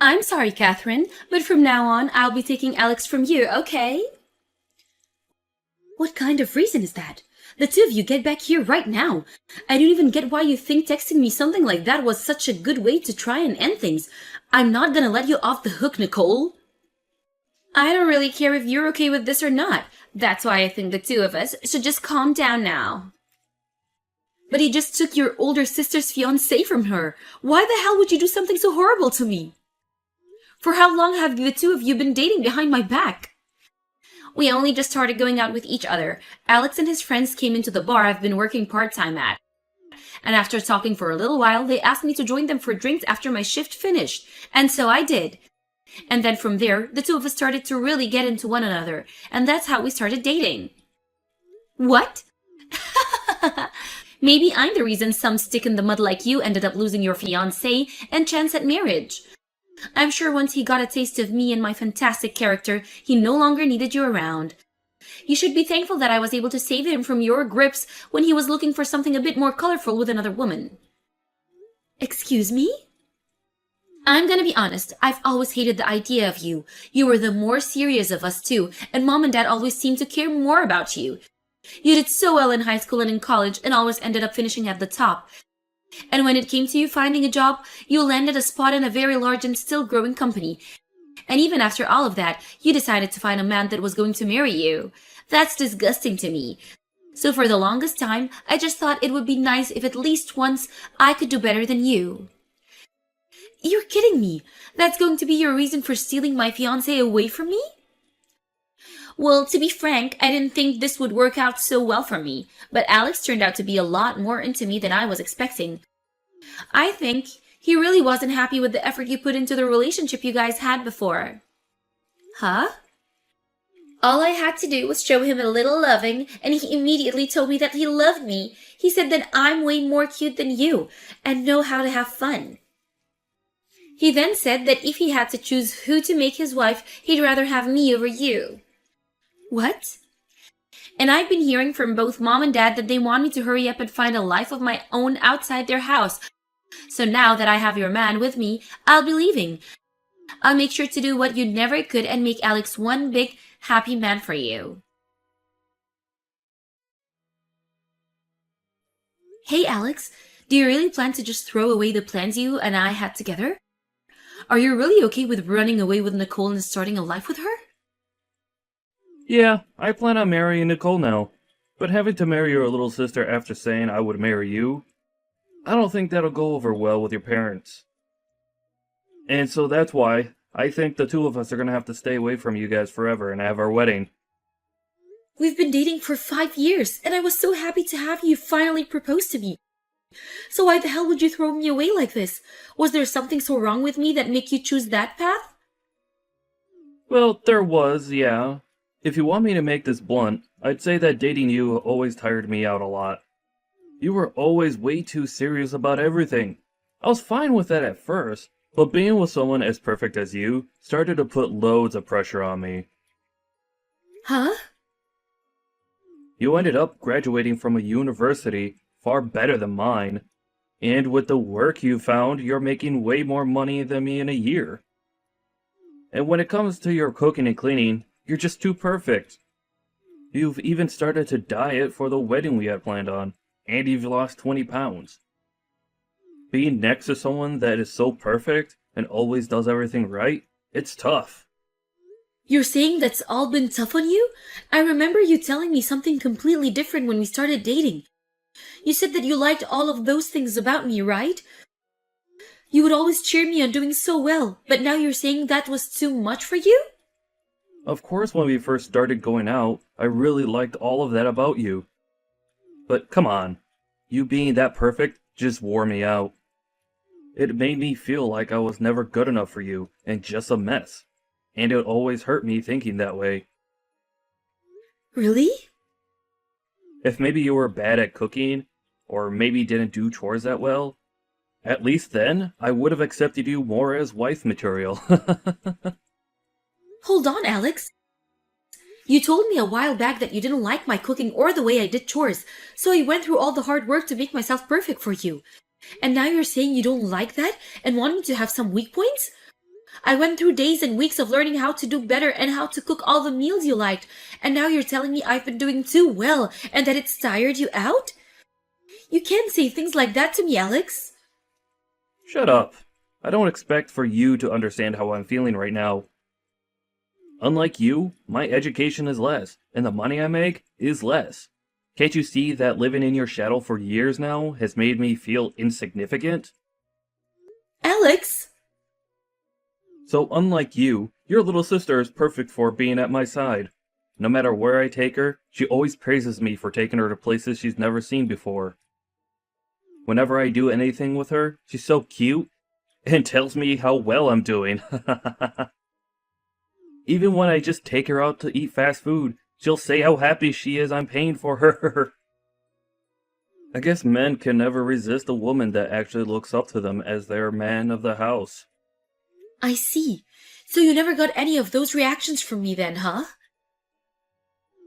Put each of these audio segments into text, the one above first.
I'm sorry, Catherine, but from now on, I'll be taking Alex from you, okay? What kind of reason is that? The two of you get back here right now. I don't even get why you think texting me something like that was such a good way to try and end things. I'm not gonna let you off the hook, Nicole. I don't really care if you're okay with this or not. That's why I think the two of us should just calm down now. But he just took your older sister's fiancé from her. Why the hell would you do something so horrible to me? For how long have the two of you been dating behind my back? We only just started going out with each other. Alex and his friends came into the bar I've been working part-time at. And after talking for a little while, they asked me to join them for drinks after my shift finished. And so I did. And then from there, the two of us started to really get into one another. And that's how we started dating. What? Maybe I'm the reason some stick in the mud like you ended up losing your fiancé and chance at marriage. I'm sure once he got a taste of me and my fantastic character, he no longer needed you around. You should be thankful that I was able to save him from your grips when he was looking for something a bit more colorful with another woman. Excuse me? I'm gonna be honest, I've always hated the idea of you. You were the more serious of us two, and Mom and Dad always seemed to care more about you. You did so well in high school and in college and always ended up finishing at the top. And when it came to you finding a job, you landed a spot in a very large and still growing company. And even after all of that, you decided to find a man that was going to marry you. That's disgusting to me. So for the longest time, I just thought it would be nice if at least once I could do better than you. You're kidding me. That's going to be your reason for stealing my fiancé away from me? Well, to be frank, I didn't think this would work out so well for me, but Alex turned out to be a lot more into me than I was expecting. I think he really wasn't happy with the effort you put into the relationship you guys had before. Huh? All I had to do was show him a little loving, and he immediately told me that he loved me. He said that I'm way more cute than you, and know how to have fun. He then said that if he had to choose who to make his wife, he'd rather have me over you. What? And I've been hearing from both Mom and Dad that they want me to hurry up and find a life of my own outside their house. So now that I have your man with me, I'll be leaving. I'll make sure to do what you never could and make Alex one big, happy man for you. Hey, Alex, do you really plan to just throw away the plans you and I had together? Are you really okay with running away with Nicole and starting a life with her? Yeah, I plan on marrying Nicole now, but having to marry your little sister after saying I would marry you, I don't think that'll go over well with your parents. And so that's why I think the two of us are gonna have to stay away from you guys forever and have our wedding. We've been dating for 5 years, and I was so happy to have you finally propose to me. So why the hell would you throw me away like this? Was there something so wrong with me that made you choose that path? Well, there was, yeah. If you want me to make this blunt, I'd say that dating you always tired me out a lot. You were always way too serious about everything. I was fine with that at first, but being with someone as perfect as you started to put loads of pressure on me. Huh? You ended up graduating from a university far better than mine, and with the work you found, you're making way more money than me in a year. And when it comes to your cooking and cleaning, you're just too perfect. You've even started to diet for the wedding we had planned on, and you've lost 20 pounds. Being next to someone that is so perfect and always does everything right, it's tough. You're saying that's all been tough on you? I remember you telling me something completely different when we started dating. You said that you liked all of those things about me, right? You would always cheer me on doing so well, but now you're saying that was too much for you? Of course, when we first started going out, I really liked all of that about you. But come on, you being that perfect just wore me out. It made me feel like I was never good enough for you and just a mess. And it always hurt me thinking that way. Really? If maybe you were bad at cooking, or maybe didn't do chores that well, at least then I would have accepted you more as wife material. Hold on, Alex. You told me a while back that you didn't like my cooking or the way I did chores, so I went through all the hard work to make myself perfect for you. And now you're saying you don't like that and want me to have some weak points? I went through days and weeks of learning how to do better and how to cook all the meals you liked, and now you're telling me I've been doing too well and that it's tired you out? You can't say things like that to me, Alex. Shut up. I don't expect for you to understand how I'm feeling right now. Unlike you, my education is less, and the money I make is less. Can't you see that living in your shadow for years now has made me feel insignificant? Alex! So unlike you, your little sister is perfect for being at my side. No matter where I take her, she always praises me for taking her to places she's never seen before. Whenever I do anything with her, she's so cute and tells me how well I'm doing. Even when I just take her out to eat fast food, she'll say how happy she is I'm paying for her. I guess men can never resist a woman that actually looks up to them as their man of the house. I see. So you never got any of those reactions from me then, huh?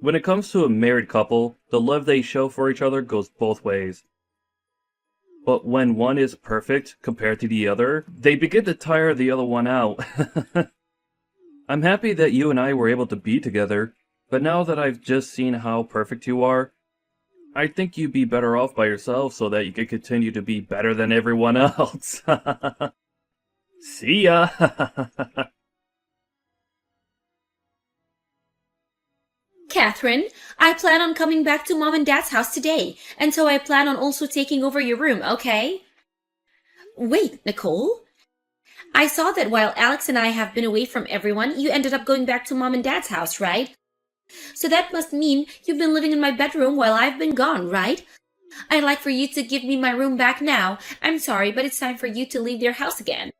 When it comes to a married couple, the love they show for each other goes both ways. But when one is perfect compared to the other, they begin to tire the other one out. I'm happy that you and I were able to be together, but now that I've just seen how perfect you are, I think you'd be better off by yourself so that you could continue to be better than everyone else. See ya! Catherine, I plan on coming back to Mom and Dad's house today, and so I plan on also taking over your room, okay? Wait, Nicole? I saw that while Alex and I have been away from everyone, you ended up going back to Mom and Dad's house, right? So that must mean you've been living in my bedroom while I've been gone, right? I'd like for you to give me my room back now. I'm sorry, but it's time for you to leave their house again.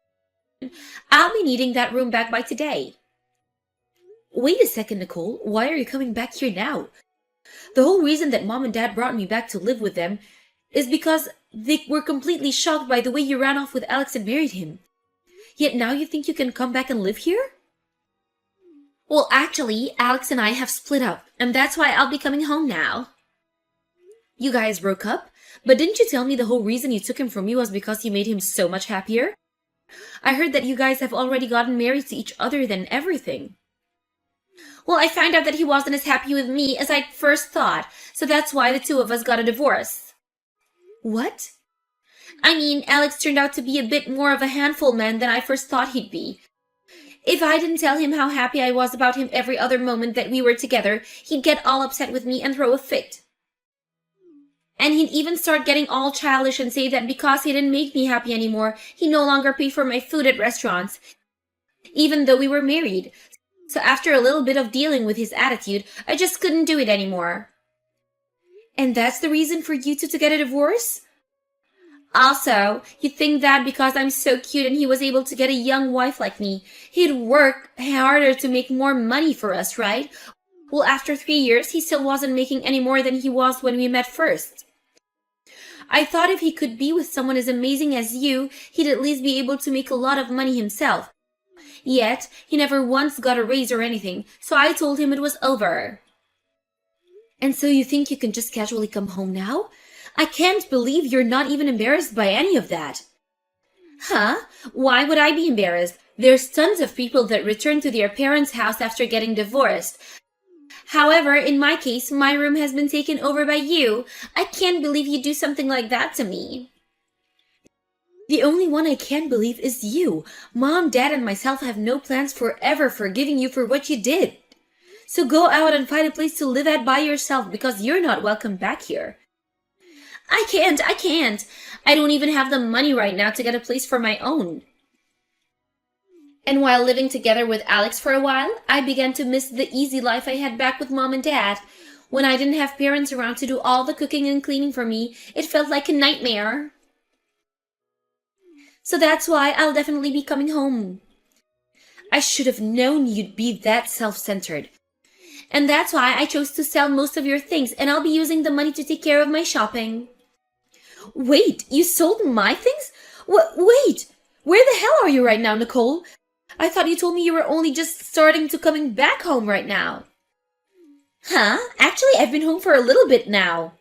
I'll be needing that room back by today. Wait a second, Nicole. Why are you coming back here now? The whole reason that Mom and Dad brought me back to live with them is because they were completely shocked by the way you ran off with Alex and married him. Yet now you think you can come back and live here? Well, actually, Alex and I have split up, and that's why I'll be coming home now. You guys broke up? But didn't you tell me the whole reason you took him from me was because you made him so much happier? I heard that you guys have already gotten married to each other and everything. Well, I found out that he wasn't as happy with me as I first thought, so that's why the two of us got a divorce. What? I mean, Alex turned out to be a bit more of a handful man than I first thought he'd be. If I didn't tell him how happy I was about him every other moment that we were together, he'd get all upset with me and throw a fit. And he'd even start getting all childish and say that because he didn't make me happy anymore, he'd no longer pay for my food at restaurants, even though we were married. So after a little bit of dealing with his attitude, I just couldn't do it anymore. And that's the reason for you two to get a divorce? Also, you think that because I'm so cute and he was able to get a young wife like me, he'd work harder to make more money for us, right? Well, after 3 years, he still wasn't making any more than he was when we met first. I thought if he could be with someone as amazing as you, he'd at least be able to make a lot of money himself. Yet, he never once got a raise or anything, so I told him it was over. And so you think you can just casually come home now? I can't believe you're not even embarrassed by any of that. Huh? Why would I be embarrassed? There's tons of people that return to their parents' house after getting divorced. However, in my case, my room has been taken over by you. I can't believe you'd do something like that to me. The only one I can't believe is you. Mom, Dad, and myself have no plans for ever forgiving you for what you did. So go out and find a place to live at by yourself because you're not welcome back here. I can't. I don't even have the money right now to get a place for my own. And while living together with Alex for a while, I began to miss the easy life I had back with Mom and Dad. When I didn't have parents around to do all the cooking and cleaning for me, it felt like a nightmare. So that's why I'll definitely be coming home. I should have known you'd be that self-centered. And that's why I chose to sell most of your things, and I'll be using the money to take care of my shopping. Wait, you sold my things? Wait, where the hell are you right now, Nicole? I thought you told me you were only just starting to coming back home right now. Huh? Actually, I've been home for a little bit now.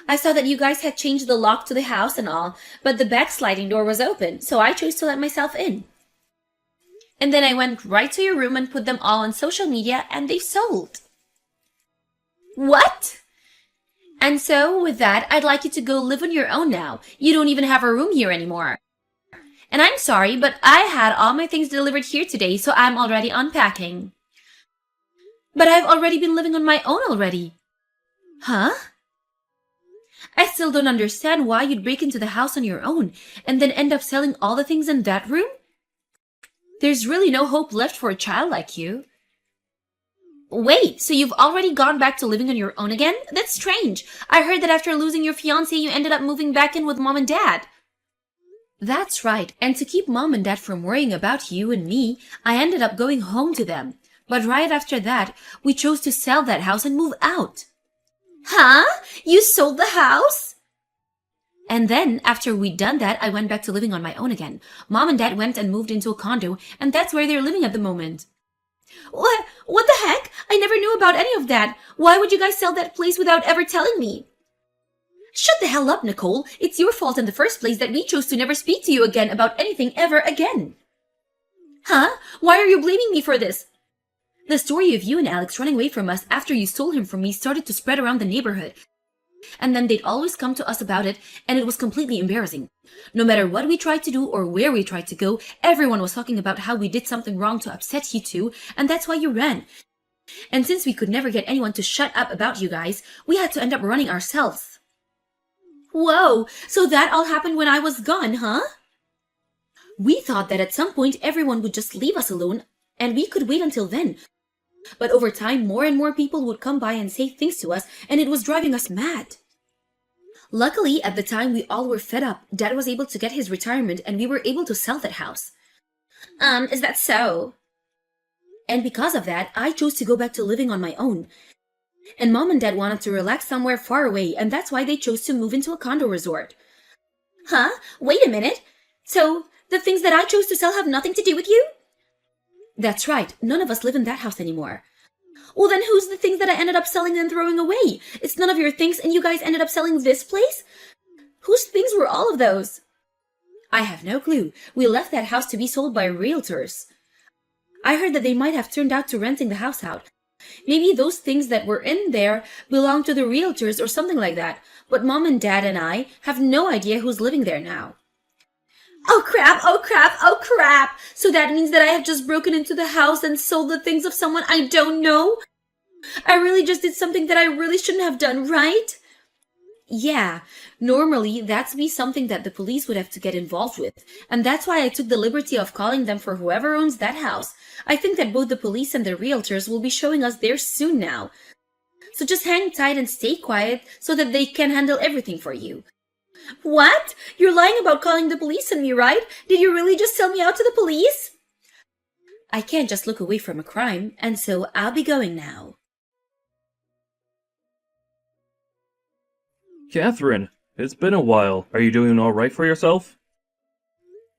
I saw that you guys had changed the lock to the house and all, but the back sliding door was open, so I chose to let myself in. And then I went right to your room and put them all on social media and they sold. What? And so, with that, I'd like you to go live on your own now. You don't even have a room here anymore. And I'm sorry, but I had all my things delivered here today, so I'm already unpacking. But I've already been living on my own already. Huh? I still don't understand why you'd break into the house on your own and then end up selling all the things in that room. There's really no hope left for a child like you. Wait, so you've already gone back to living on your own again? That's strange. I heard that after losing your fiancé, you ended up moving back in with Mom and Dad. That's right, and to keep Mom and Dad from worrying about you and me, I ended up going home to them. But right after that, we chose to sell that house and move out. Huh? You sold the house? And then, after we'd done that, I went back to living on my own again. Mom and Dad went and moved into a condo, and that's where they're living at the moment. What the heck? I never knew about any of that. Why would you guys sell that place without ever telling me? Shut the hell up, Nicole. It's your fault in the first place that we chose to never speak to you again about anything ever again. Huh? Why are you blaming me for this? The story of you and Alex running away from us after you stole him from me started to spread around the neighborhood. And then they'd always come to us about it, and it was completely embarrassing. No matter what we tried to do or where we tried to go, everyone was talking about how we did something wrong to upset you two, and that's why you ran. And since we could never get anyone to shut up about you guys, we had to end up running ourselves. Whoa, so that all happened when I was gone, huh? We thought that at some point everyone would just leave us alone, and we could wait until then. But over time, more and more people would come by and say things to us, and it was driving us mad. Luckily, at the time, we all were fed up. Dad was able to get his retirement, and we were able to sell that house. Is that so? And because of that, I chose to go back to living on my own. And Mom and Dad wanted to relax somewhere far away, and that's why they chose to move into a condo resort. Huh? Wait a minute. So, the things that I chose to sell have nothing to do with you? That's right. None of us live in that house anymore. Well, then who's the things that I ended up selling and throwing away? It's none of your things and you guys ended up selling this place? Whose things were all of those? I have no clue. We left that house to be sold by realtors. I heard that they might have turned out to renting the house out. Maybe those things that were in there belong to the realtors or something like that. But Mom and Dad and I have no idea who's living there now. Oh crap, oh crap, oh crap! So that means that I have just broken into the house and sold the things of someone I don't know? I really just did something that I really shouldn't have done, right? Yeah, normally that'd be something that the police would have to get involved with, and that's why I took the liberty of calling them for whoever owns that house. I think that both the police and the realtors will be showing us theirs soon now. So just hang tight and stay quiet so that they can handle everything for you. What? You're lying about calling the police on me, right? Did you really just sell me out to the police? I can't just look away from a crime, and so I'll be going now. Catherine, it's been a while. Are you doing all right for yourself?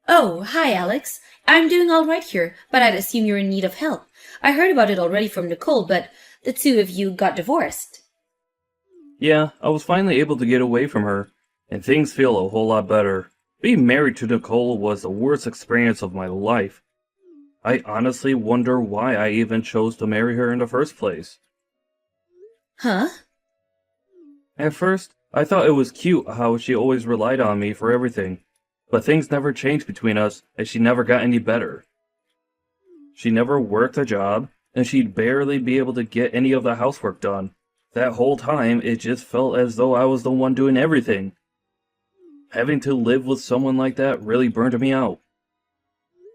Oh, hi, Alex. I'm doing all right here, but I'd assume you're in need of help. I heard about it already from Nicole, but the two of you got divorced. Yeah, I was finally able to get away from her, and things feel a whole lot better. Being married to Nicole was the worst experience of my life. I honestly wonder why I even chose to marry her in the first place. Huh? At first, I thought it was cute how she always relied on me for everything, but things never changed between us, and she never got any better. She never worked a job, and she'd barely be able to get any of the housework done. That whole time, it just felt as though I was the one doing everything. Having to live with someone like that really burned me out.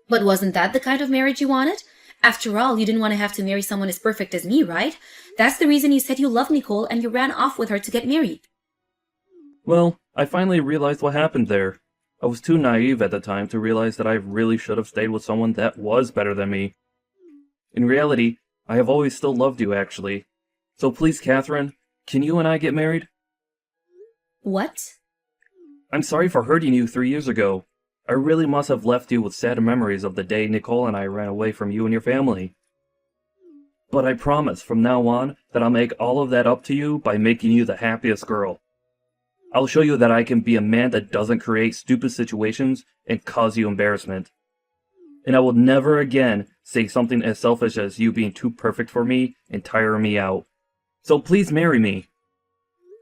But wasn't that the kind of marriage you wanted? After all, you didn't want to have to marry someone as perfect as me, right? That's the reason you said you loved Nicole and you ran off with her to get married. Well, I finally realized what happened there. I was too naive at the time to realize that I really should have stayed with someone that was better than me. In reality, I have always still loved you, actually. So please, Catherine, can you and I get married? What? I'm sorry for hurting you 3 years ago. I really must have left you with sad memories of the day Nicole and I ran away from you and your family. But I promise from now on that I'll make all of that up to you by making you the happiest girl. I'll show you that I can be a man that doesn't create stupid situations and cause you embarrassment. And I will never again say something as selfish as you being too perfect for me and tiring me out. So please marry me.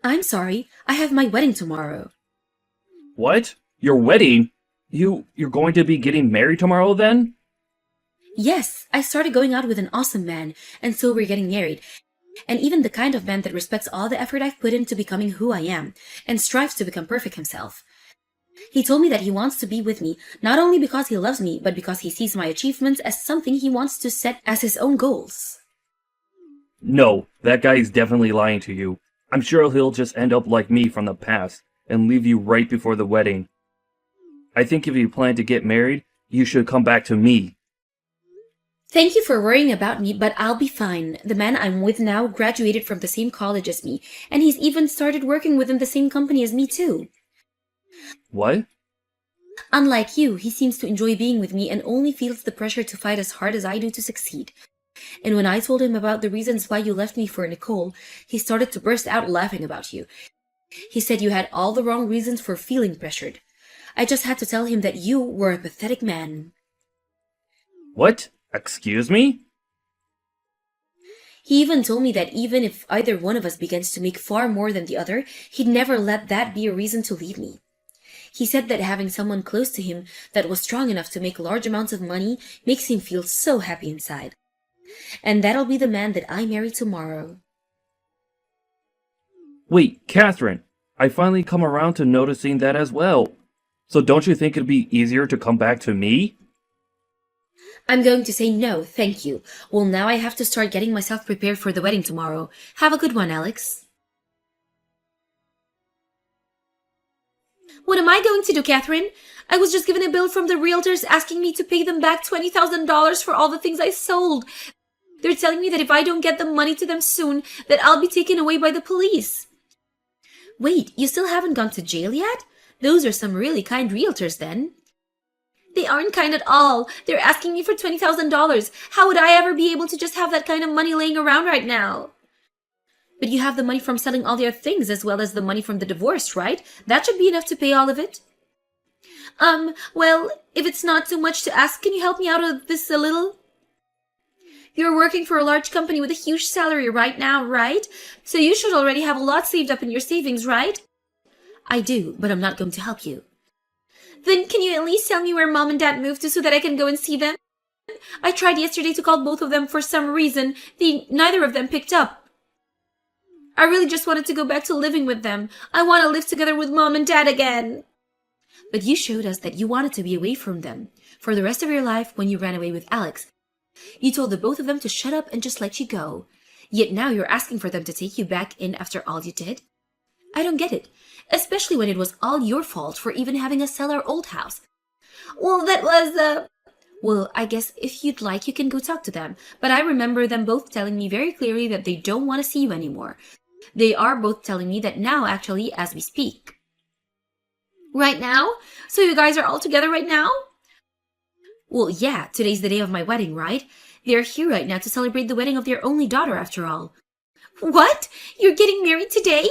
I'm sorry, I have my wedding tomorrow. What? Your wedding? You're going to be getting married tomorrow then? Yes, I started going out with an awesome man, and so we're getting married. And even the kind of man that respects all the effort I've put into becoming who I am, and strives to become perfect himself. He told me that he wants to be with me, not only because he loves me, but because he sees my achievements as something he wants to set as his own goals. No, that guy is definitely lying to you. I'm sure he'll just end up like me from the past and leave you right before the wedding. I think if you plan to get married, you should come back to me. Thank you for worrying about me, but I'll be fine. The man I'm with now graduated from the same college as me, and he's even started working within the same company as me too. What? Unlike you, he seems to enjoy being with me and only feels the pressure to fight as hard as I do to succeed. And when I told him about the reasons why you left me for Nicole, he started to burst out laughing about you. He said you had all the wrong reasons for feeling pressured. I just had to tell him that you were a pathetic man. What? Excuse me? He even told me that even if either one of us begins to make far more than the other, he'd never let that be a reason to leave me. He said that having someone close to him that was strong enough to make large amounts of money makes him feel so happy inside. And that'll be the man that I marry tomorrow. Wait, Catherine, I finally come around to noticing that as well. So don't you think it'd be easier to come back to me? I'm going to say no, thank you. Well, now I have to start getting myself prepared for the wedding tomorrow. Have a good one, Alex. What am I going to do, Catherine? I was just given a bill from the realtors asking me to pay them back $20,000 for all the things I sold. They're telling me that if I don't get the money to them soon, that I'll be taken away by the police. Wait, you still haven't gone to jail yet? Those are some really kind realtors then. They aren't kind at all. They're asking me for $20,000. How would I ever be able to just have that kind of money laying around right now? But you have the money from selling all your things as well as the money from the divorce, right? That should be enough to pay all of it. Well, if it's not too much to ask, can you help me out of this a little? You're working for a large company with a huge salary right now, right? So you should already have a lot saved up in your savings, right? I do, but I'm not going to help you. Then can you at least tell me where Mom and Dad moved to so that I can go and see them? I tried yesterday to call both of them for some reason. Neither of them picked up. I really just wanted to go back to living with them. I want to live together with Mom and Dad again. But you showed us that you wanted to be away from them for the rest of your life when you ran away with Alex. You told the both of them to shut up and just let you go. Yet now you're asking for them to take you back in after all you did? I don't get it, especially when it was all your fault for even having us sell our old house. Well, that was, Well, I guess if you'd like, you can go talk to them. But I remember them both telling me very clearly that they don't want to see you anymore. They are both telling me that now, actually, as we speak. Right now? So you guys are all together right now? Well, yeah, today's the day of my wedding, right? They're here right now to celebrate the wedding of their only daughter, after all. What? You're getting married today?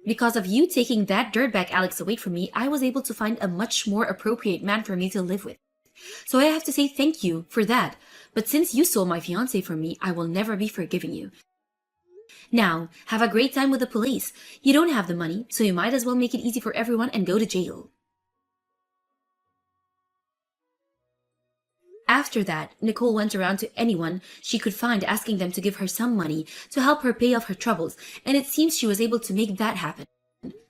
Because of you taking that dirtbag Alex away from me, I was able to find a much more appropriate man for me to live with. So I have to say thank you for that. But since you stole my fiancé from me, I will never be forgiving you. Now, have a great time with the police. You don't have the money, so you might as well make it easy for everyone and go to jail. After that, Nicole went around to anyone she could find asking them to give her some money to help her pay off her troubles, and it seems she was able to make that happen.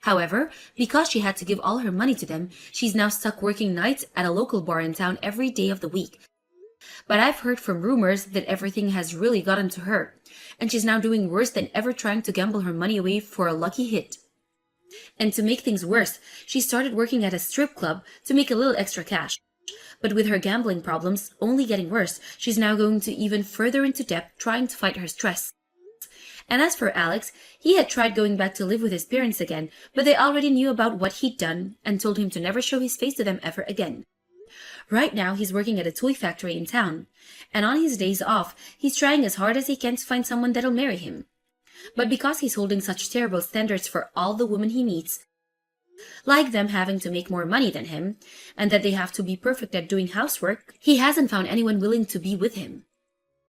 However, because she had to give all her money to them, she's now stuck working nights at a local bar in town every day of the week. But I've heard from rumors that everything has really gotten to her, and she's now doing worse than ever trying to gamble her money away for a lucky hit. And to make things worse, she started working at a strip club to make a little extra cash. But with her gambling problems only getting worse, she's now going to even further into debt trying to fight her stress. And as for Alex, he had tried going back to live with his parents again, but they already knew about what he'd done and told him to never show his face to them ever again. Right now, he's working at a toy factory in town, and on his days off, he's trying as hard as he can to find someone that'll marry him. But because he's holding such terrible standards for all the women he meets, like them having to make more money than him, and that they have to be perfect at doing housework. He hasn't found anyone willing to be with him.